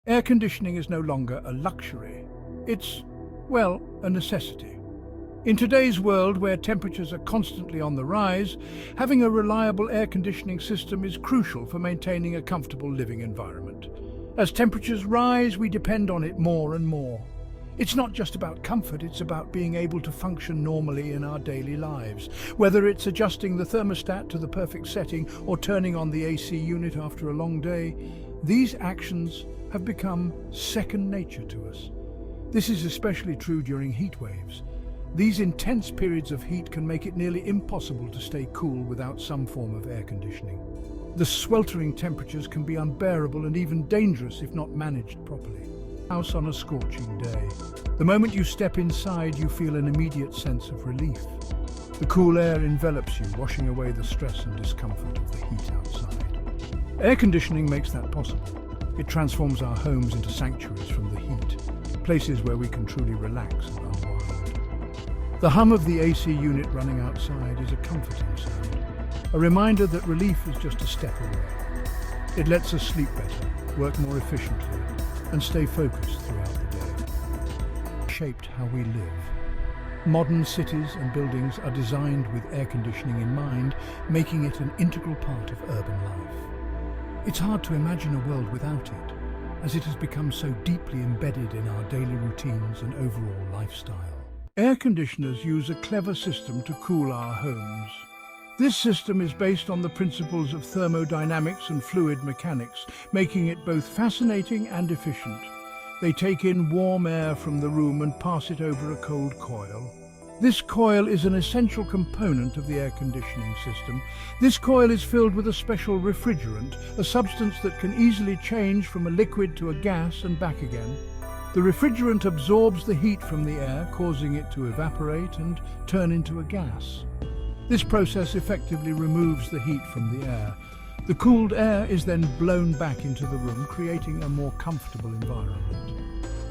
Air conditioning is no longer a luxury. It's, well, a necessity. In today's world, where temperatures are constantly on the rise, having a reliable air conditioning system is crucial for maintaining a comfortable living environment. As temperatures rise, we depend on it more and more. It's not just about comfort, it's about being able to function normally in our daily lives. Whether it's adjusting the thermostat to the perfect setting or turning on the AC unit after a long day, these actions have become second nature to us. This is especially true during heat waves. These intense periods of heat can make it nearly impossible to stay cool without some form of air conditioning. The sweltering temperatures can be unbearable and even dangerous if not managed properly. House on a scorching day. The moment you step inside, you feel an immediate sense of relief. The cool air envelops you, washing away the stress and discomfort of the heat outside. Air conditioning makes that possible. It transforms our homes into sanctuaries from the heat, places where we can truly relax and unwind. The hum of the AC unit running outside is a comforting sound, a reminder that relief is just a step away. It lets us sleep better, work more efficiently, and stay focused throughout the day. Shaped how we live. Modern cities and buildings are designed with air conditioning in mind, making it an integral part of urban life. It's hard to imagine a world without it, as it has become so deeply embedded in our daily routines and overall lifestyle. Air conditioners use a clever system to cool our homes. This system is based on the principles of thermodynamics and fluid mechanics, making it both fascinating and efficient. They take in warm air from the room and pass it over a cold coil. This coil is an essential component of the air conditioning system. This coil is filled with a special refrigerant, a substance that can easily change from a liquid to a gas and back again. The refrigerant absorbs the heat from the air, causing it to evaporate and turn into a gas. This process effectively removes the heat from the air. The cooled air is then blown back into the room, creating a more comfortable environment.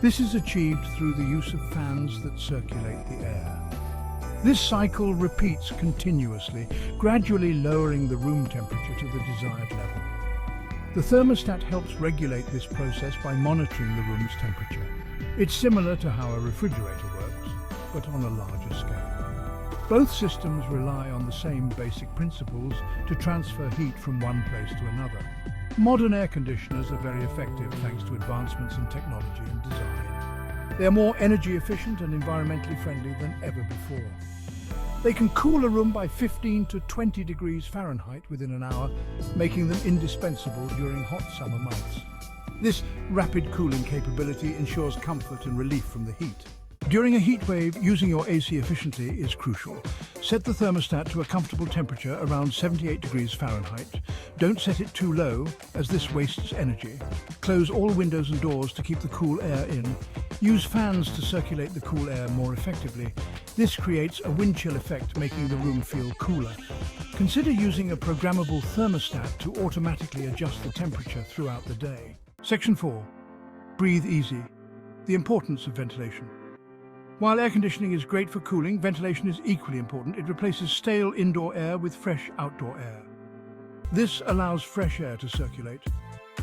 This is achieved through the use of fans that circulate the air. This cycle repeats continuously, gradually lowering the room temperature to the desired level. The thermostat helps regulate this process by monitoring the room's temperature. It's similar to how a refrigerator works, but on a larger scale. Both systems rely on the same basic principles to transfer heat from one place to another. Modern air conditioners are very effective thanks to advancements in technology and design. They are more energy efficient and environmentally friendly than ever before. They can cool a room by 15 to 20 degrees Fahrenheit within an hour, making them indispensable during hot summer months. This rapid cooling capability ensures comfort and relief from the heat. During a heat wave, using your AC efficiently is crucial. Set the thermostat to a comfortable temperature around 78 degrees Fahrenheit. Don't set it too low, as this wastes energy. Close all windows and doors to keep the cool air in. Use fans to circulate the cool air more effectively. This creates a wind chill effect, making the room feel cooler. Consider using a programmable thermostat to automatically adjust the temperature throughout the day. Section 4. Breathe easy. The importance of ventilation. While air conditioning is great for cooling, ventilation is equally important. It replaces stale indoor air with fresh outdoor air. This allows fresh air to circulate.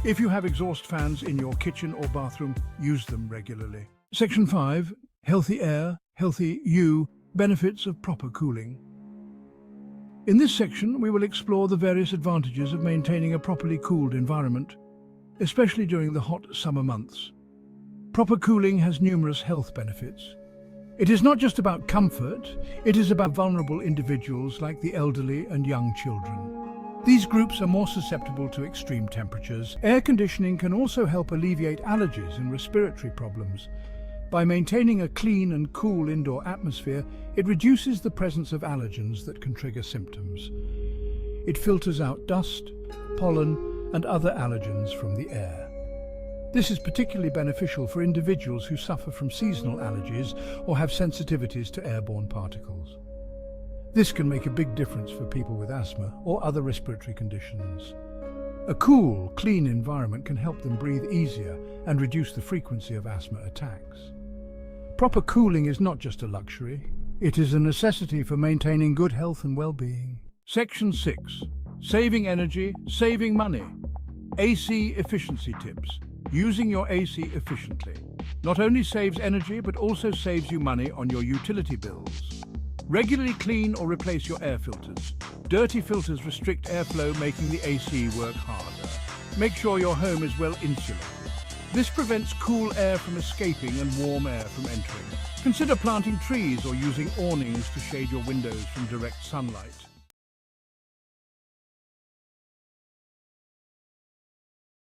If you have exhaust fans in your kitchen or bathroom, use them regularly. Section 5. Healthy air, healthy you, benefits of proper cooling. In this section, we will explore the various advantages of maintaining a properly cooled environment, especially during the hot summer months. Proper cooling has numerous health benefits. It is not just about comfort, it is about vulnerable individuals like the elderly and young children. These groups are more susceptible to extreme temperatures. Air conditioning can also help alleviate allergies and respiratory problems. By maintaining a clean and cool indoor atmosphere, it reduces the presence of allergens that can trigger symptoms. It filters out dust, pollen, and other allergens from the air. This is particularly beneficial for individuals who suffer from seasonal allergies or have sensitivities to airborne particles. This can make a big difference for people with asthma or other respiratory conditions. A cool, clean environment can help them breathe easier and reduce the frequency of asthma attacks. Proper cooling is not just a luxury, it is a necessity for maintaining good health and well-being. Section 6. Saving energy, saving money. AC efficiency tips. Using your AC efficiently not only saves energy but also saves you money on your utility bills. Regularly clean or replace your air filters. Dirty filters restrict airflow, making the AC work harder. Make sure your home is well insulated. This prevents cool air from escaping and warm air from entering. Consider planting trees or using awnings to shade your windows from direct sunlight.